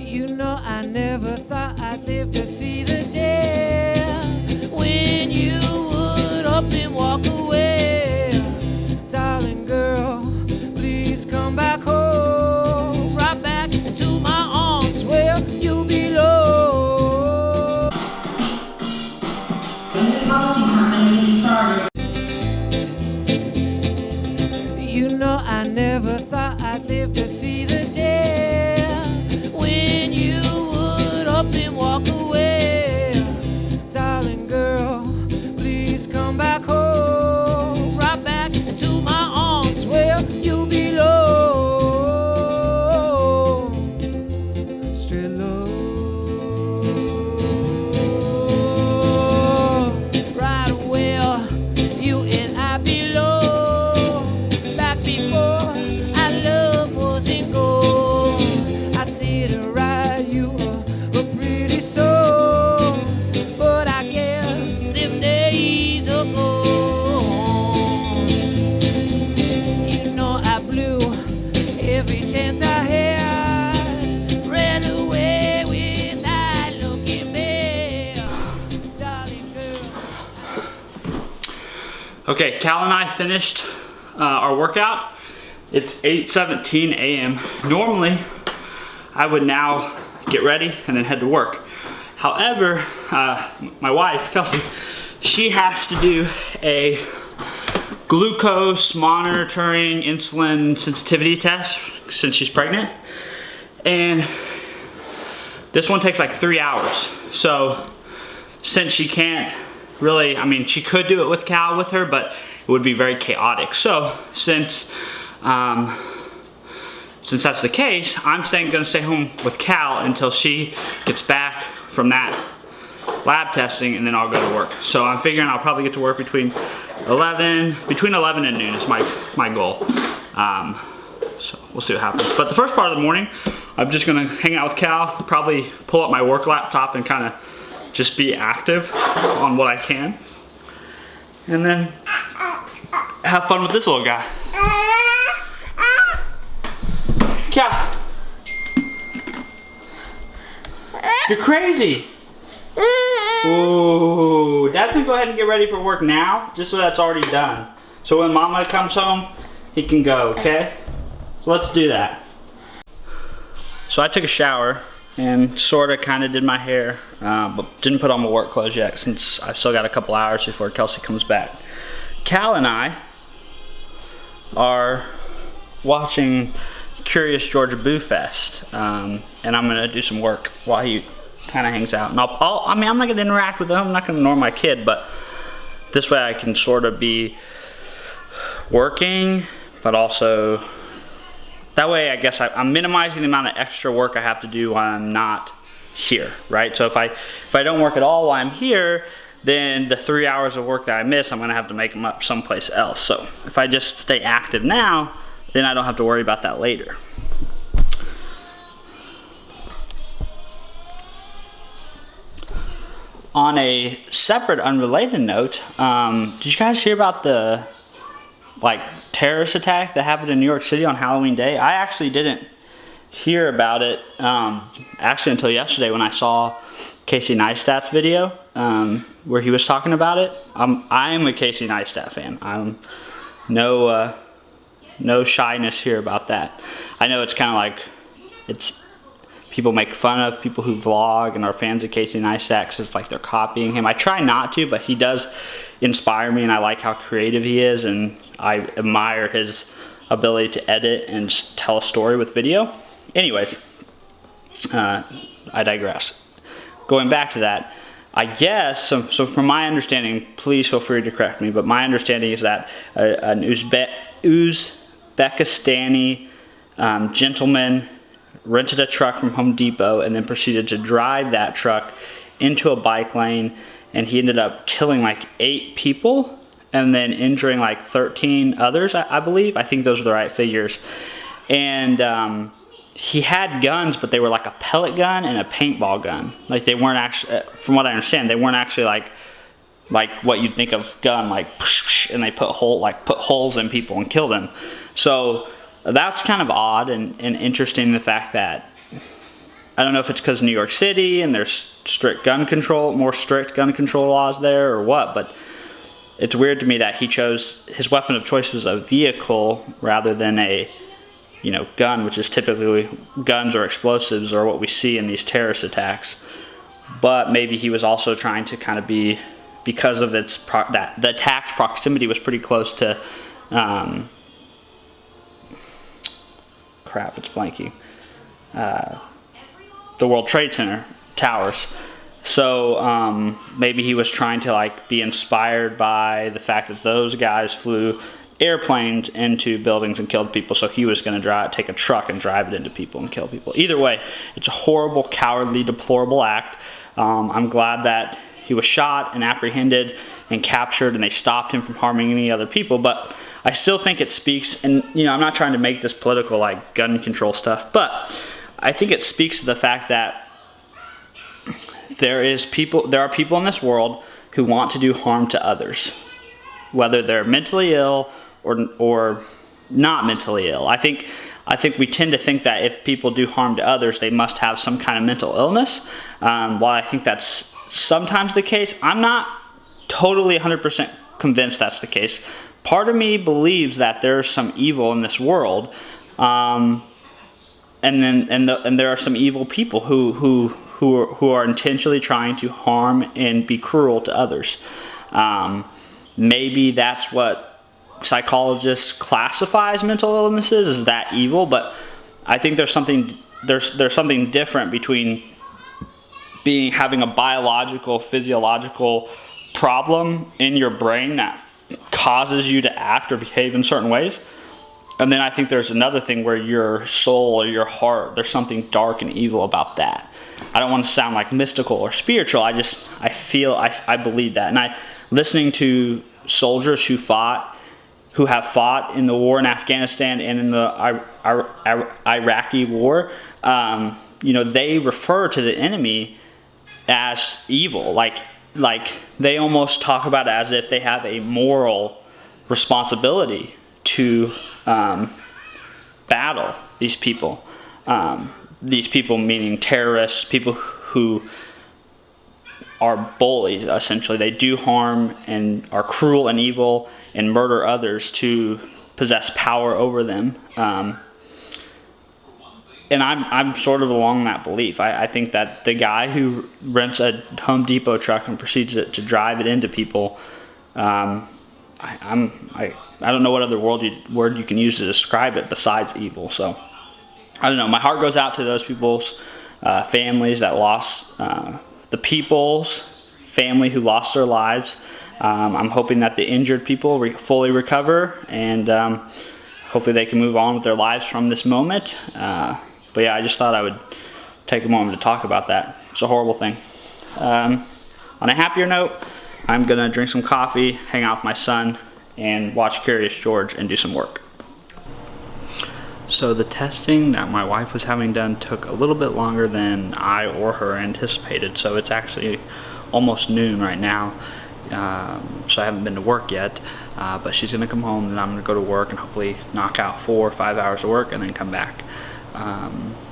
You know I never thought I'd live to see the day when you would up and walk away. Darling girl, please come back home, right back into my arms where you belong. When the policy company gets started. You know I never thought I'd live to see the day when you would up and walk away. Darling girl, please come back home, right back into my arms where you belong. Straight love, right where you and I belong. Back before our love wasn't gold, I sit and write you a pretty song, but I guess them days are gone. You know I blew every chance I had, ran away without looking back. Darling girl. Okay, Cal and I finished our workout. It's 8:17 a.m. Normally, I would now get ready and then head to work. However, my wife, Kelsey, she has to do a glucose monitoring insulin sensitivity test since she's pregnant. And this one takes like 3 hours. So since she can't really, I mean, she could do it with Cal with her, but it would be very chaotic. So since that's the case, I'm gonna stay home with Cal until she gets back from that lab testing, and then I'll go to work. So I'm figuring I'll probably get to work between 11 and noon is my goal. So we'll see what happens. But the first part of the morning, I'm just gonna hang out with Cal, probably pull up my work laptop and kind of just be active on what I can. And then have fun with this little guy. Cal, you're crazy. Ooh, Dad's gonna go ahead and get ready for work now, just so that's already done. So when Mama comes home, he can go, okay? So let's do that. So I took a shower and sorta kinda did my hair, but didn't put on my work clothes yet since I've still got a couple hours before Kelsey comes back. Cal and I are watching Curious Georgia Boo Fest, and I'm gonna do some work while he kind of hangs out. And I mean, I'm not gonna interact with him, I'm not gonna ignore my kid, but this way I can sort of be working, but also, that way I guess I'm minimizing the amount of extra work I have to do while I'm not here, right? So if I don't work at all while I'm here, then the 3 hours of work that I miss, I'm gonna have to make them up someplace else. So if I just stay active now, then I don't have to worry about that later. On a separate, unrelated note, did you guys hear about the terrorist attack that happened in New York City on Halloween Day? I actually didn't hear about it actually until yesterday when I saw Casey Neistat's video where he was talking about it. I'm a Casey Neistat fan. I'm no shyness here about that. I know it's kind of like people make fun of people who vlog and are fans of Casey Neistat because it's like they're copying him. I try not to, but he does inspire me, and I like how creative he is, and I admire his ability to edit and just tell a story with video. Anyways, I digress. Going back to that, I guess, so from my understanding, please feel free to correct me, but my understanding is that an Uzbekistani gentleman rented a truck from Home Depot and then proceeded to drive that truck into a bike lane, and he ended up killing like 8 people and then injuring like 13 others, I believe. I think those are the right figures. And he had guns, but they were like a pellet gun and a paintball gun. Like they weren't actually, from what I understand, they weren't actually like what you'd think of gun, like, and they put holes in people and kill them. So that's kind of odd and interesting, the fact that I don't know if it's because New York City and there's more strict gun control laws there or what, but it's weird to me that he chose his weapon of choice was a vehicle rather than a, gun, which is typically guns or explosives or what we see in these terrorist attacks. But maybe he was also trying to kind of because of that the attack's proximity was pretty close to, it's blanking. The World Trade Center towers. So maybe he was trying to be inspired by the fact that those guys flew airplanes into buildings and killed people, so he was going to take a truck and drive it into people and kill people. Either way, it's a horrible, cowardly, deplorable act. I'm glad that he was shot and apprehended and captured and they stopped him from harming any other people, but I still think it speaks, and I'm not trying to make this political gun control stuff, but I think it speaks to the fact that there are people in this world who want to do harm to others, whether they're mentally ill or not mentally ill. I think we tend to think that if people do harm to others, they must have some kind of mental illness. While I think that's sometimes the case, I'm not totally 100% convinced that's the case. Part of me believes that there's some evil in this world, and there are some evil people who are intentionally trying to harm and be cruel to others. Maybe that's what psychologists classify as mental illnesses, is that evil, but I think there's something different between having a biological, physiological problem in your brain that causes you to act or behave in certain ways. And then I think there's another thing where your soul or your heart, there's something dark and evil about that. I don't want to sound mystical or spiritual. I believe that. And listening to soldiers who have fought in the war in Afghanistan and in the Iraqi war, they refer to the enemy as evil. They almost talk about it as if they have a moral responsibility to battle these people. These people meaning terrorists, people who are bullies, essentially. They do harm and are cruel and evil and murder others to possess power over them. And I'm sort of along that belief. I think that the guy who rents a Home Depot truck and proceeds to drive it into people, I don't know what other word you can use to describe it besides evil. So I don't know. My heart goes out to those people's families that lost, the people's family who lost their lives. I'm hoping that the injured people fully recover and hopefully they can move on with their lives from this moment. But yeah, I just thought I would take a moment to talk about that. It's a horrible thing. On a happier note, I'm going to drink some coffee, hang out with my son, and watch Curious George and do some work. So the testing that my wife was having done took a little bit longer than I or her anticipated. So it's actually almost noon right now. So I haven't been to work yet, but she's going to come home and I'm going to go to work and hopefully knock out 4 or 5 hours of work and then come back.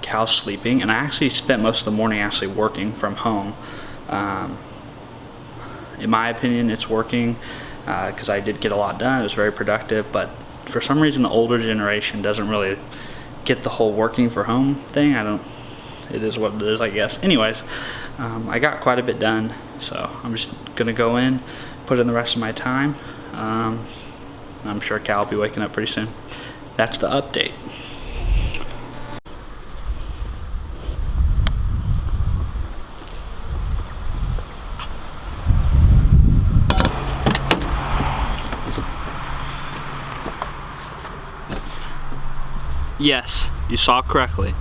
Cal's sleeping, and I actually spent most of the morning actually working from home. In my opinion, it's working because I did get a lot done. It was very productive, but for some reason the older generation doesn't really get the whole working for home thing. It is what it is, I guess. Anyways, I got quite a bit done, so I'm just gonna go in, put in the rest of my time. I'm sure Cal will be waking up pretty soon. That's the update. Yes, you saw correctly.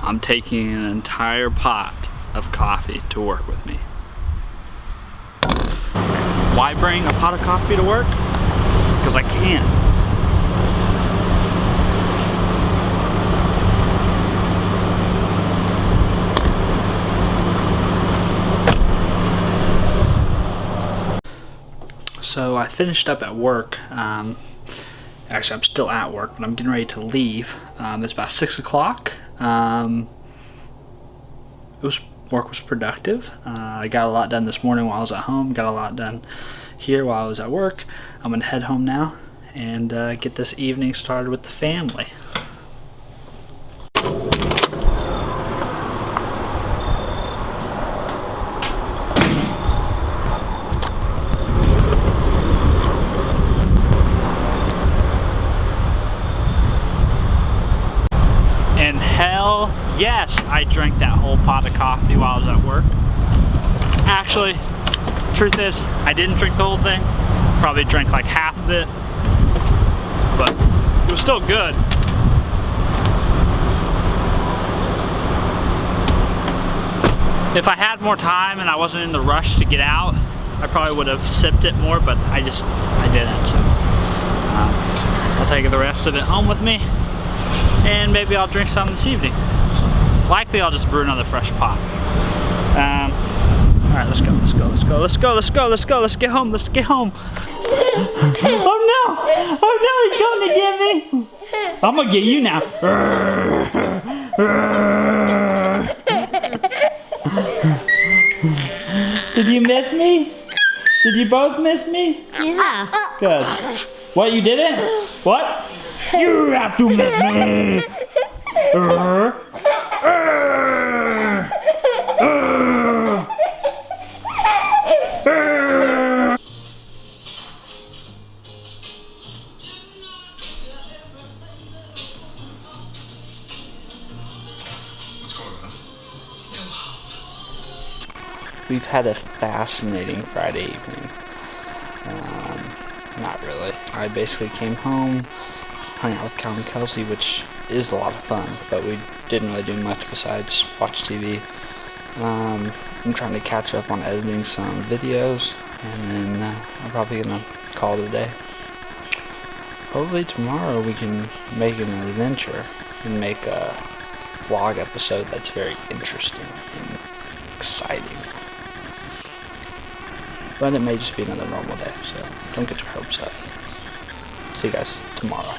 I'm taking an entire pot of coffee to work with me. Why bring a pot of coffee to work? Because I can. So I finished up at work. Actually, I'm still at work, but I'm getting ready to leave. It's about 6 o'clock. work was productive. I got a lot done this morning while I was at home. Got a lot done here while I was at work. I'm gonna head home now and get this evening started with the family. And hell yes, I drank that whole pot of coffee while I was at work. Actually, truth is, I didn't drink the whole thing. Probably drank like half of it, but it was still good. If I had more time and I wasn't in the rush to get out, I probably would have sipped it more, but I didn't. So I'll take the rest of it home with me, and maybe I'll drink some this evening. Likely I'll just brew another fresh pot. All right, let's go, let's go, let's go, let's go, let's go, let's go, let's get home, let's get home. Oh no, he's coming to get me. I'm gonna get you now. Did you miss me? Did you both miss me? Yeah. Good. What, you didn't? What? You have to miss me. We've had a fascinating Friday evening. Not really. I basically came home, hung out with Kelsey, which is a lot of fun, but we didn't really do much besides watch TV. I'm trying to catch up on editing some videos, and then I'm probably gonna call it a day. Hopefully tomorrow we can make an adventure and make a vlog episode that's very interesting and exciting. But it may just be another normal day, so don't get your hopes up. See you guys tomorrow.